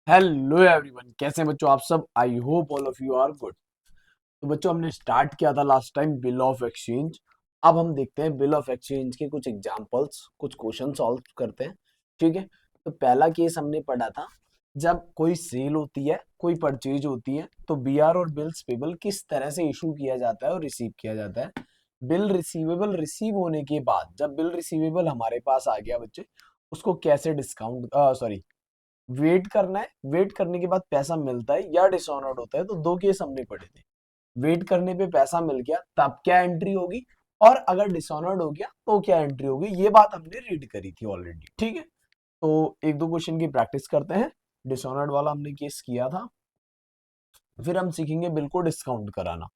Hello everyone, कैसे हैं बच्चों आप सब। I hope all of you are good. तो बच्चों हमने स्टार्ट किया था last time bill of exchange. अब हम देखते हैं बिल ऑफ एक्सचेंज के कुछ एग्जांपल्स, कुछ क्वेश्चन सॉल्व करते हैं। ठीक है। तो पहला केस हमने पढ़ा था, जब कोई सेल होती है, कोई परचेज होती है, तो बीआर और बिल्स पेबल किस तरह से इशू किया जाता है और रिसीव किया जाता है। बिल रिसीवेबल रिसीव होने के बाद, जब बिल रिसीवेबल हमारे पास आ गया बच्चे, उसको कैसे डिस्काउंट सॉरी वेट करना है। वेट करने के बाद पैसा मिलता है या डिसऑनर्ड होता है। तो दो केस हमने पढ़े थे। वेट करने पे पैसा मिल गया तब क्या एंट्री होगी, और अगर डिसऑनर्ड हो गया तो क्या एंट्री होगी। ये बात हमने रीड करी थी ऑलरेडी। ठीक है। तो एक दो क्वेश्चन की प्रैक्टिस करते हैं। डिसऑनर्ड वाला हमने केस किया था। फिर हम सीखेंगे बिल को डिस्काउंट कराना।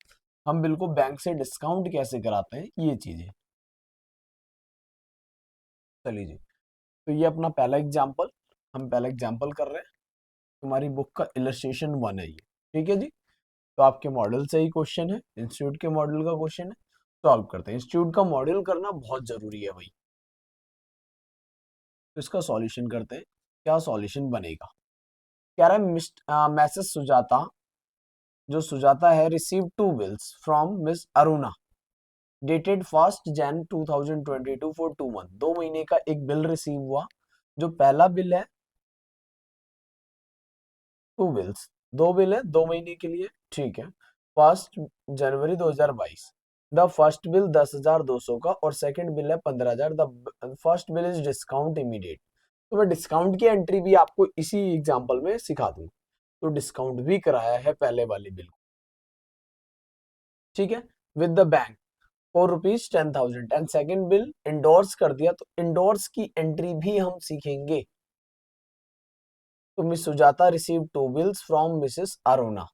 हम बिल को बैंक से डिस्काउंट कैसे कराते हैं, ये चीजें। चलिए जी। तो ये अपना पहला एग्जाम्पल, हम पहला एग्जाम्पल कर रहे हैं। तुम्हारी बुक का इलस्ट्रेशन 1 है ये। ठीक है जी। तो आपके मॉडल से ही क्वेश्चन है, इंस्टीट्यूट के मॉडल का क्वेश्चन है। सॉल्व करते हैं। इंस्टीट्यूट का मॉडल करना बहुत जरूरी है भाई। तो इसका सॉल्यूशन करते हैं। क्या सॉल्यूशन बनेगा। कह रहा है मैसेज सुजाता, जो सुजाता है, receive two bills from miss Aruna dated 1 Jan 2022 for 2 month. 2 महीने का एक बिल रिसीव हुआ। जो पहला बिल है, टू बिल्स, दो बिल है 2 महीने के लिए। ठीक है। 1 जनवरी 2022। द फर्स्ट बिल 10,200 का और सेकंड बिल है 15,000। The first bill is discount immediate. तो मैं डिस्काउंट की एंट्री भी आपको इसी एग्जांपल में सिखा दूंगा। तो डिस्काउंट भी कराया है पहले वाले बिल को। ठीक है। With the bank for ₹10,000 and second bill endorse कर दिया। तो इंडोर्स की एंट्री भी हम सीखेंगे। तो miss Sujata receive two bills from mrs Aruna.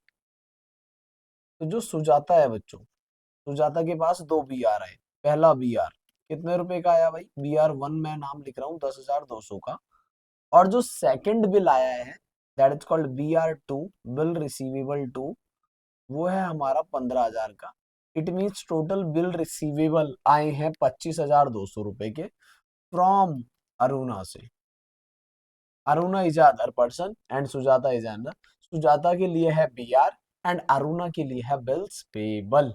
तो जो सुजाता है बच्चों, सुजाता के पास दो बी आर आए। पहला बी आर कितने रुपए का आया भाई, BR1 मैं नाम लिख रहा हूँ 10,200 का। और जो सेकंड बिल आया है, that is called BR2, bill receivable two, वो है हमारा 15,000 का। It means total bill receivable आए हैं 25,200 रुपए के फ्रॉम अरुणा से। Aruna is other person and Sujata is another. Sujata के लिए है BR एंड अरुणा के लिए है बिल्स पेबल।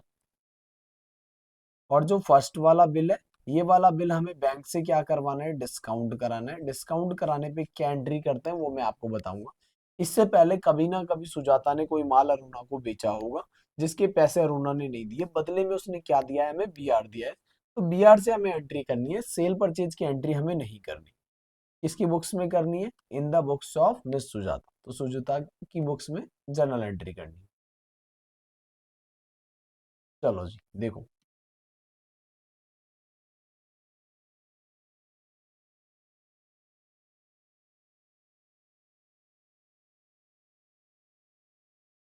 और जो फर्स्ट वाला बिल है, ये वाला बिल हमें बैंक से क्या करवाना है, डिस्काउंट कराना है। डिस्काउंट कराने पे क्या एंट्री करते हैं वो मैं आपको बताऊंगा। इससे पहले कभी ना कभी सुजाता ने कोई माल अरुणा को बेचा होगा, जिसके पैसे अरुणा ने नहीं दिए। बदले में उसने क्या दिया है, हमें BR दिया है। तो BR से हमें एंट्री करनी है। सेल परचेज की एंट्री हमें नहीं करनी। इसकी बुक्स में करनी है, in the books of miss Sujata. तो सुजाता की बुक्स में जर्नल एंट्री करनी है। चलो जी देखो।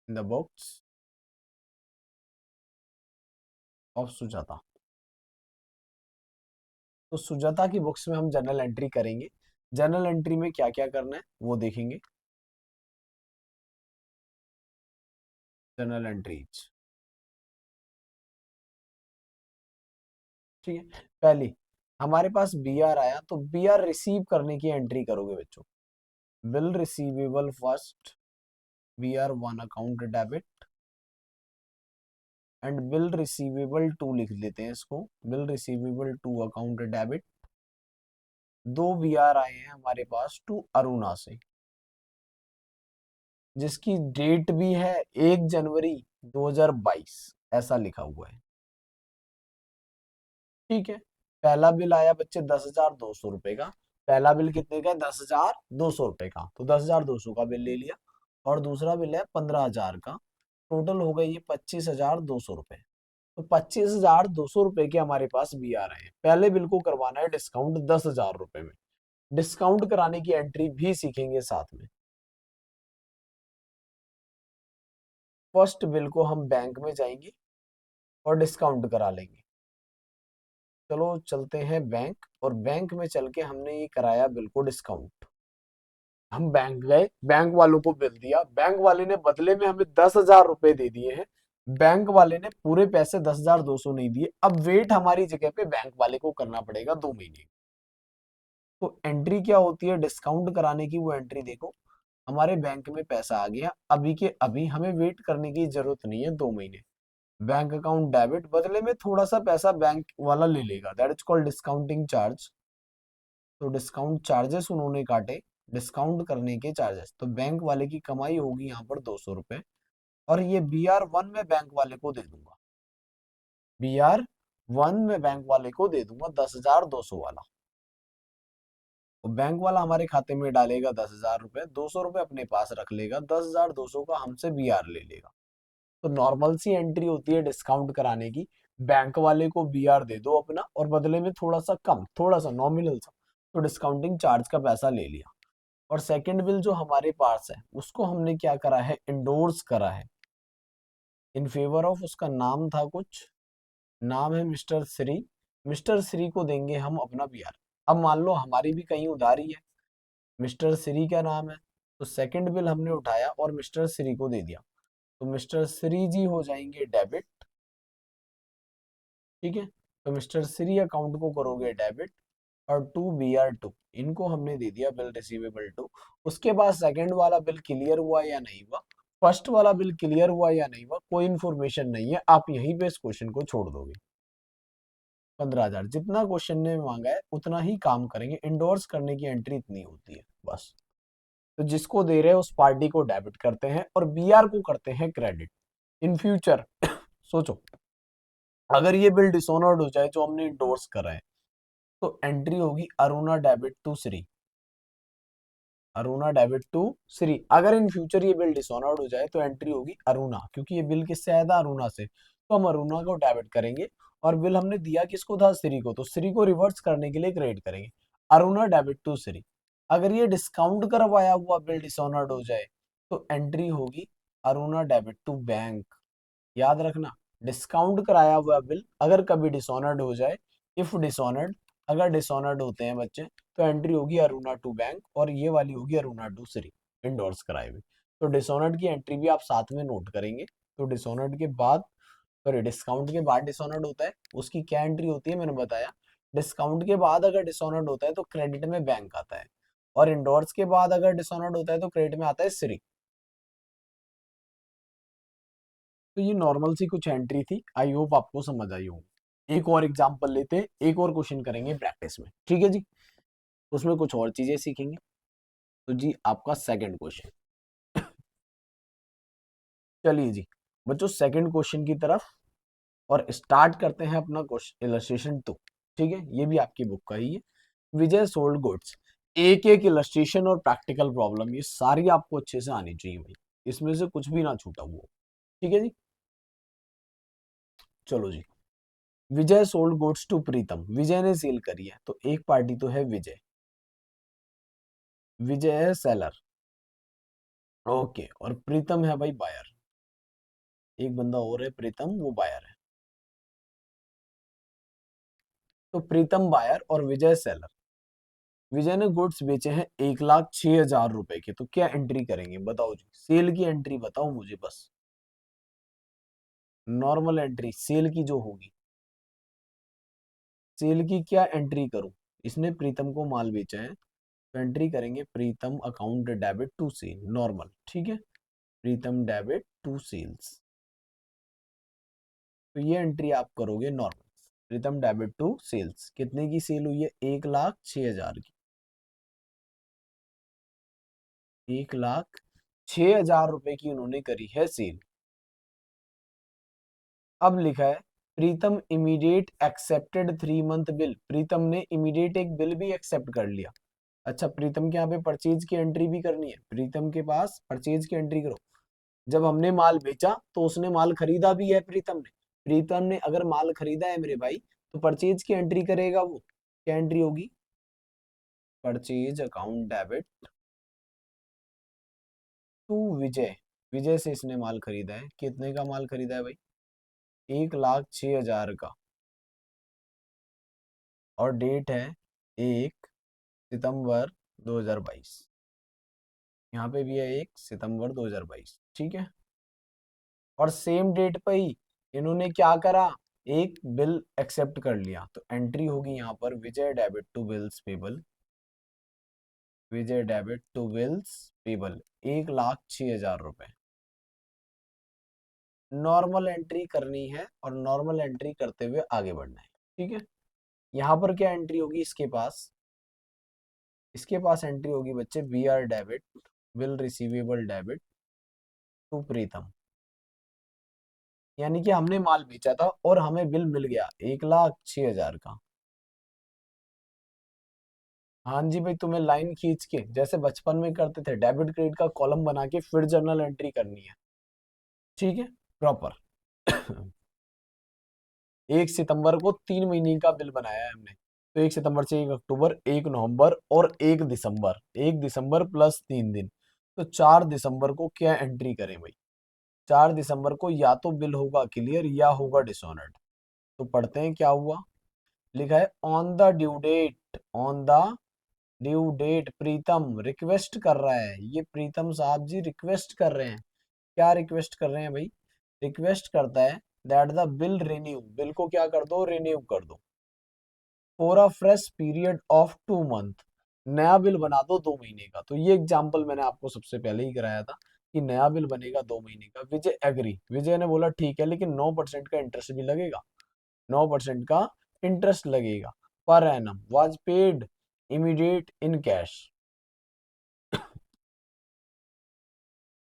In the books of Sujata. तो सुजाता की बुक्स में हम जर्नल एंट्री करेंगे। जर्नल एंट्री में क्या क्या करना है वो देखेंगे। Journal entries. ठीक है। पहली, हमारे पास BR आया, तो BR रिसीव करने की एंट्री करोगे बच्चों। Bill receivable first, BR1 account debit, and bill receivable two लिख लेते हैं इसको, bill receivable two account debit. दो BR आए हैं हमारे पास टू अरुणा से, जिसकी डेट भी है 1 जनवरी 2022, ऐसा लिखा हुआ है। ठीक है। पहला बिल आया बच्चे 10,200 रुपए का। पहला बिल कितने का है, 10,200 रुपए का। तो 10,200 का बिल ले लिया। और दूसरा बिल है 15,000 का। टोटल हो गई ये 25,200 रुपए। तो 25,200 रुपए के हमारे पास बी आ रहे हैं। पहले बिल को करवाना है डिस्काउंट 10,000 रुपए में। डिस्काउंट कराने की एंट्री भी सीखेंगे साथ में। फर्स्ट बिल को हम बैंक में जाएंगे और डिस्काउंट करा लेंगे। चलो चलते हैं बैंक, और बैंक में चल के हमने ये कराया बिल को डिस्काउंट। हम बैंक गए, बैंक वालों को बिल दिया। बैंक वाले ने बदले में हमें 10,000 रुपए दे दिए हैं। बैंक वाले ने पूरे पैसे 10,200 नहीं दिए। अब वेट हमारी जगह पे बैंक वाले को करना पड़ेगा 2 महीने। तो एंट्री क्या होती है डिस्काउंट कराने की, वो एंट्री देखो। हमारे बैंक में पैसा आ गया, अभी के अभी, हमें वेट करने की जरूरत नहीं है 2 महीने। बैंक अकाउंट डेबिट, बदले में थोड़ा सा पैसा बैंक वाला ले लेगा, that is called discounting charge. तो डिस्काउंट चार्जेस उन्होंने काटे, डिस्काउंट करने के चार्जेस, तो बैंक वाले की कमाई होगी यहाँ पर 200 रुपए, और ये BR1 में बैंक वाले को दे दूंगा, BR1 में बैंक वाले को दे दूंगा 10,200 वाला। और बैंक वाला हमारे खाते में डालेगा 10,000 रुपए, 200 रुपए अपने पास रख लेगा, 10,200 का हमसे BR ले लेगा। तो नॉर्मल सी एंट्री होती है डिस्काउंट कराने की, बैंक वाले को BR दे दो अपना, और बदले में थोड़ा सा कम, थोड़ा सा नॉमिनल सा, तो डिस्काउंटिंग चार्ज का पैसा ले लिया। और सेकंड बिल जो हमारे पास है, उसको हमने क्या करा है, इंडोर्स करा है इन फेवर ऑफ, उसका नाम था कुछ, नाम है मिस्टर श्री, मिस्टर श्री को देंगे हम अपना BR। अब मान लो हमारी भी कहीं उधारी है, मिस्टर श्री का नाम है, तो सेकंड बिल हमने उठाया और मिस्टर श्री को दे दिया, तो मिस्टर श्री जी हो जाएंगे डेबिट। ठीक है, तो मिस्टर श्री अकाउंट को करोगे डेबिट, और टू BR2 इनको हमने दे दिया बिल रिसीवेबल टू। उसके बाद सेकंड वाला बिल क्लियर हुआ या नहीं हुआ, फर्स्ट वाला बिल क्लियर हुआ या नहीं हुआ, कोई इन्फॉर्मेशन नहीं है, आप यहीं पे इस क्वेश्चन को छोड़ दोगे। 15,000 जितना क्वेश्चन ने मांगा है उतना ही काम करेंगे, इंडोर्स करने की एंट्री इतनी होती है बस। तो जिसको दे रहे हैं उस पार्टी को डेबिट करते हैं और BR को करते हैं क्रेडिट। इन फ्यूचर सोचो, अगर ये बिल डिसऑनर्ड हो जाए जो हमने इंडोर्स करा है, तो एंट्री होगी Aruna debit to Shri, Aruna debit to Shri. अगर इन फ्यूचर ये बिल डिसऑनर्ड हो जाए तो एंट्री होगी अरुणा, क्योंकि ये बिल किससे आया था, अरुणा से, तो हम अरुणा को डेबिट करेंगे। और बिल हमने दिया किसको था, श्री को, तो श्री को रिवर्स करने के लिए क्रेडिट करेंगे, अरुणा डेबिट टू श्री। अगर ये डिस्काउंट करवाया हुआ बिल डिसऑनर्ड हो जाए तो एंट्री होगी अरुणा डेबिट टू बैंक। याद रखना, डिस्काउंट कराया हुआ बिल अगर कभी डिसऑनर्ड हो जाए, इफ डिसऑनर्ड, अगर डिसऑनर्ड होते हैं बच्चे, तो एंट्री होगी अरुणा टू बैंक, और ये वाली होगी अरुणा टू श्री, इंडोर्स कराए हुए। तो डिसऑनर्ड की एंट्री भी आप साथ में नोट करेंगे। तो डिसऑनर्ड के बाद, सॉरी, डिस्काउंट के बाद डिसऑनर्ड होता है, उसकी क्या एंट्री होती है मैंने बताया। डिस्काउंट के बाद अगर डिसऑनर्ड होता है तो क्रेडिट में बैंक आता है, और इंडोर्स के बाद अगर डिसऑनर्ड होता है तो क्रेडिट में आता है श्री। तो ये नॉर्मल सी कुछ एंट्री थी, आई होप आपको समझ आई हो। एक और एग्जांपल लेते हैं, एक और क्वेश्चन करेंगे प्रैक्टिस में, ठीक है जी, उसमें कुछ और चीजें सीखेंगे। तो जी आपका सेकंड क्वेश्चन, चलिए जी बच्चों सेकंड क्वेश्चन की तरफ, और स्टार्ट करते हैं अपना क्वेश्चन इलस्ट्रेशन 2। ठीक है, ये भी आपकी बुक का ही है, विजय सोल्ड गुड्स। एक एक इलस्ट्रेशन और प्रैक्टिकल प्रॉब्लम ये सारी आपको अच्छे से आनी चाहिए भाई, इसमें से कुछ भी ना छूटा हुआ। ठीक है जी, चलो जी। विजय सोल्ड गुड्स टू प्रीतम, विजय ने सेल करी है, तो एक पार्टी तो है विजय, विजय है सेलर, ओके, और प्रीतम है भाई बायर, एक बंदा और है प्रीतम, वो बायर है। तो प्रीतम बायर और विजय सेलर, विजय ने गुड्स बेचे हैं 1,06,000 रुपए के, तो क्या एंट्री करेंगे बताओ जी, सेल की एंट्री बताओ मुझे बस, नॉर्मल एंट्री सेल की जो होगी, सेल की क्या एंट्री करूं, इसने प्रीतम को माल बेचा है, तो एंट्री करेंगे Pritam account debit to sale, normal, ठीक है, प्रीतम डेबिट टू सेल्स, तो ये एंट्री आप करोगे normal. Pritam debit to sales, कितने की सेल हुई है, 1,06,000 की, 1,06,000 रुपए की उन्होंने करी है सेल। अब लिखा है प्रीतम इमीडिएट एक्सेप्टेड 3 मंथ बिल, प्रीतम ने इमीडिएट एक बिल भी एक्सेप्ट कर लिया। अच्छा, प्रीतम के यहाँ पे परचेज की एंट्री भी करनी है, प्रीतम के पास परचेज की एंट्री करो। जब हमने माल बेचा तो उसने माल खरीदा भी है प्रीतम ने, प्रीतम ने अगर माल खरीदा है मेरे भाई, तो परचेज की एंट्री करेगा वो, क्या एंट्री होगी, परचेज अकाउंट डेबिट टू विजय, विजय से इसने माल खरीदा है, कितने का माल खरीदा है भाई, 1,06,000 का, और डेट है 1 सितंबर 2022, यहाँ पे भी है 1 सितंबर 2022, ठीक है। और सेम डेट पे ही इन्होंने क्या करा, एक बिल एक्सेप्ट कर लिया, तो एंट्री होगी यहाँ पर Vijay debit to bills payable, Vijay debit to bills payable 1,06,000 रुपए। नॉर्मल एंट्री करनी है और नॉर्मल एंट्री करते हुए आगे बढ़ना है। ठीक है, यहाँ पर क्या एंट्री होगी इसके पास एंट्री होगी बच्चे, B R debit bill receivable debit to Pritam. यानी कि हमने माल बेचा था और हमें बिल मिल गया 1,06,000 का। हाँ जी भाई, तुम्हें लाइन खींच के जैसे बचपन में करते थे, डेबिट क्रेडिट का कॉलम बना के फिर जर्नल एंट्री करनी है। ठीक है, प्रॉपर। 1 सितंबर को 3 महीने का बिल बनाया है हमने, तो 1 सितंबर से 1 अक्टूबर, 1 नवंबर और 1 दिसंबर, 1 दिसंबर प्लस 3 दिन, तो 4 दिसंबर को क्या एंट्री करें भाई? 4 दिसंबर को या तो बिल होगा क्लियर या होगा डिसऑनर्ड। तो पढ़ते हैं क्या हुआ। लिखा है on the due date, on the due date Pritam request कर रहा है, ये प्रीतम साहब जी रिक्वेस्ट कर रहे हैं। क्या रिक्वेस्ट कर रहे हैं भाई? रिक्वेस्ट करता है that the bill renew, bill को क्या कर दो, रिन्यू कर दो for a fresh period of 2 month, नया बिल बना दो 2 महीने का। तो ये एग्जाम्पल मैंने आपको सबसे पहले ही कराया था कि नया बिल बनेगा 2 महीने का। विजय एग्री, विजय ने बोला ठीक है, लेकिन 9% का इंटरेस्ट भी लगेगा, 9% का इंटरेस्ट लगेगा per annum, was paid immediate in cash.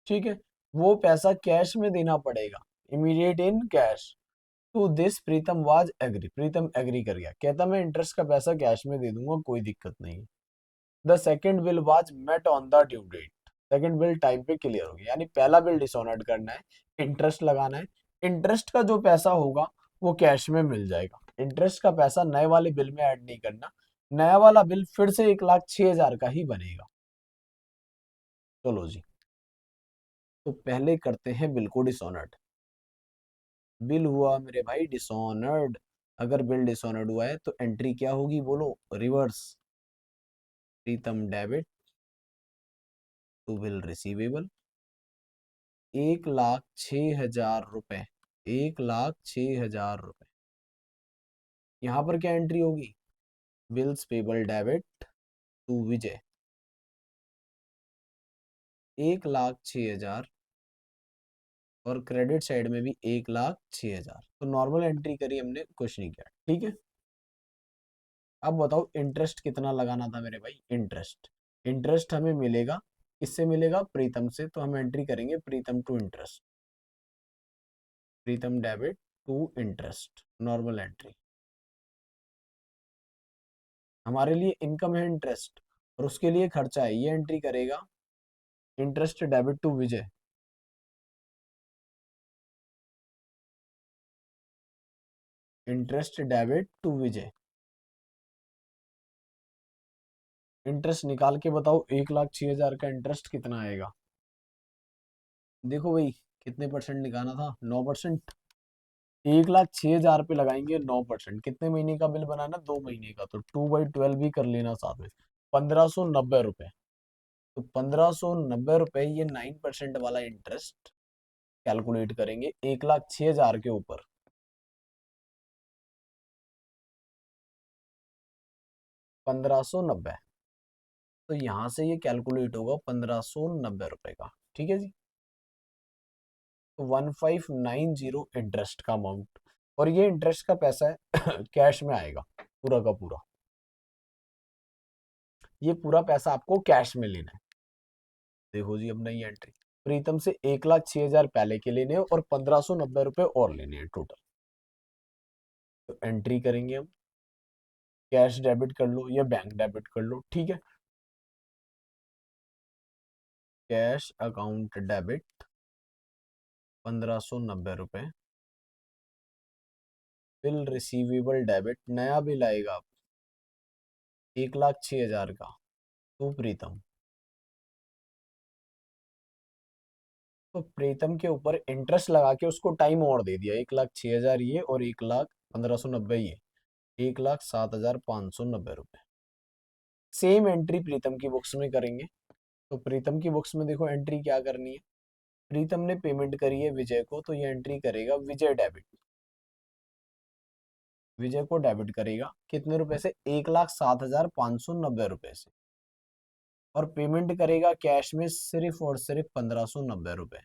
ठीक है, वो पैसा कैश में देना पड़ेगा, immediate in cash. To this Pritam was agree, Pritam agree कर गया, कहता मैं इंटरेस्ट का पैसा कैश में दे दूंगा, कोई दिक्कत नहीं। The second bill was met on the due date, second bill time पे क्लियर हो गया, यानी पहला बिल डिसऑनर्ड करना है, इंटरेस्ट लगाना है, इंटरेस्ट का जो पैसा होगा वो कैश में मिल जाएगा। इंटरेस्ट का पैसा नए वाले बिल में ऐड नहीं करना, नया वाला बिल फिर से 1,06,000 का ही बनेगा। चलो जी, तो पहले करते हैं बिल को डिसऑनर्ड। बिल हुआ मेरे भाई डिसऑनर्ड, अगर बिल डिसऑनर्ड हुआ है तो एंट्री क्या होगी बोलो, reverse, Pritam debit to bill receivable 1,06,000 रुपए, 1,06,000 रुपए। यहाँ पर क्या एंट्री होगी, bills payable debit to Vijay 1,06,000 और क्रेडिट साइड में भी 1,06,000। तो नॉर्मल एंट्री करी हमने, कुछ नहीं किया। ठीक है, अब बताओ इंटरेस्ट कितना लगाना था मेरे भाई? इंटरेस्ट, इंटरेस्ट हमें मिलेगा, किससे मिलेगा? प्रीतम से, तो हम एंट्री करेंगे Pritam to interest, Pritam debit to interest, normal entry. हमारे लिए इनकम है इंटरेस्ट और उसके लिए खर्चा है, ये एंट्री करेगा interest debit to Vijay, interest debit to Vijay. Interest निकाल के बताओ 1,06,000 का इंटरेस्ट कितना आएगा? देखो भाई, कितने परसेंट निकालना था, 9%। 1,06,000 पे लगाएंगे 9%, कितने महीने का बिल बनाना? 2 महीने का, तो 2/12 भी कर लेना साथ में, 1,590 रुपए। तो 1,590 रुपए, ये 9% वाला इंटरेस्ट कैलकुलेट करेंगे 1,06,000 के ऊपर, 1,590। तो यहाँ से ये कैलकुलेट होगा 1,590 रुपए का। ठीक है जी, तो 1,590 इंटरेस्ट का अमाउंट, और ये इंटरेस्ट का पैसा है कैश में आएगा पूरा का पूरा, ये पूरा पैसा आपको कैश में लेना है। देखो जी, अब नई एंट्री, प्रीतम से 1,06,000 पहले के लेने हैं और 1,590 रुपए और लेने हैं टोटल। तो एंट्री करेंगे हम, कैश डेबिट कर लो या बैंक डेबिट कर लो। ठीक है, कैश अकाउंट डेबिट 1,590 रुपए, बिल रिसीवेबल डेबिट, नया बिल आएगा 1,06,000 का, तो प्रीतम, तो प्रीतम के ऊपर इंटरेस्ट लगा के उसको टाइम और दे दिया, 1,06,000 ये और 1,1590 ये, 1,07,590 रुपए। सेम एंट्री प्रीतम की बुक्स में करेंगे। तो प्रीतम की बुक्स में देखो एंट्री क्या करनी है, प्रीतम ने पेमेंट करी है विजय को, तो ये एंट्री करेगा विजय डेबिट, विजय को डेबिट करेगा कितने रुपए से? 1,07,590 रुपए से। और पेमेंट करेगा कैश में सिर्फ और सिर्फ 1590 रुपए,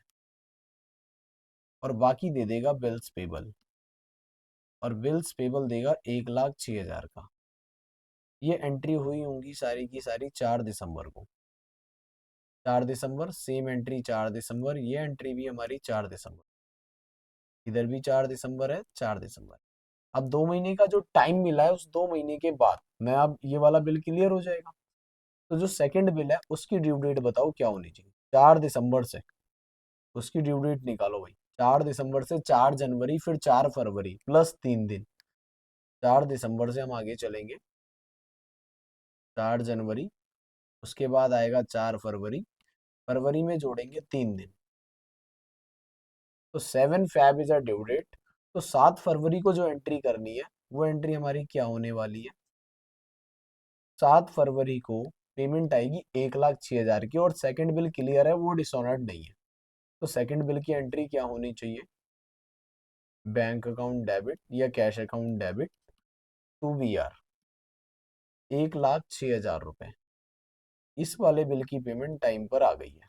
और बाकी दे देगा बिल्स पेबल, और बिल्स पेबल देगा 1,06,000 का। ये एंट्री हुई होंगी सारी की सारी 4 दिसंबर को। 4 दिसंबर, सेम एंट्री 4 दिसंबर, ये एंट्री भी हमारी 4 दिसंबर, इधर भी 4 दिसंबर है, 4 दिसंबर। अब 2 महीने का जो टाइम मिला है, उस 2 महीने के बाद मैं अब ये वाला बिल क्लियर हो जाएगा। तो जो सेकंड बिल है उसकी ड्यू डेट बताओ क्या होनी चाहिए। 4 दिसंबर से उसकी ड्यू डेट निकालो भाई। 4 दिसंबर से 4 जनवरी, फिर 4 फरवरी प्लस 3 दिन। 4 दिसंबर से हम आगे चलेंगे, 4 जनवरी, उसके बाद आएगा 4 फरवरी, फरवरी में जोड़ेंगे 3 दिन, तो 7 Feb is a due date. तो 7 फरवरी को जो एंट्री करनी है वो एंट्री हमारी क्या होने वाली है। 7 फरवरी को पेमेंट आएगी 1,06,000 की, और सेकंड बिल क्लियर है, वो डिसऑनर्ड नहीं है। तो सेकंड बिल की एंट्री क्या होनी चाहिए, बैंक अकाउंट डेबिट या cash account debit to B R 1,06,000 रुपए। इस वाले बिल की पेमेंट टाइम पर आ गई है,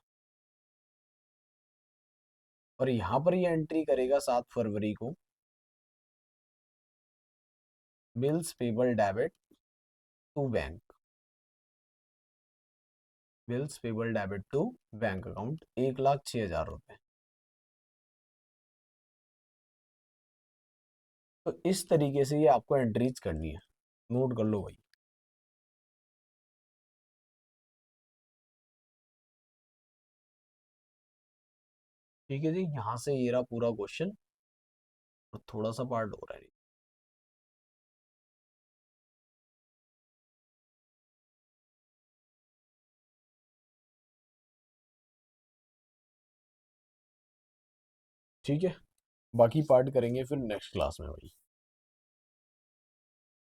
और यहां पर ये एंट्री करेगा 7 फरवरी को, bills payable debit to bank, bills payable debit to bank account 1,06,000 रुपए। तो इस तरीके से ये आपको एंट्रीज करनी है, नोट कर लो भाई। ठीक है जी, यहाँ से ये रहा पूरा क्वेश्चन, और थोड़ा सा पार्ट हो रहा है। ठीक है, बाकी पार्ट करेंगे फिर नेक्स्ट क्लास में भाई।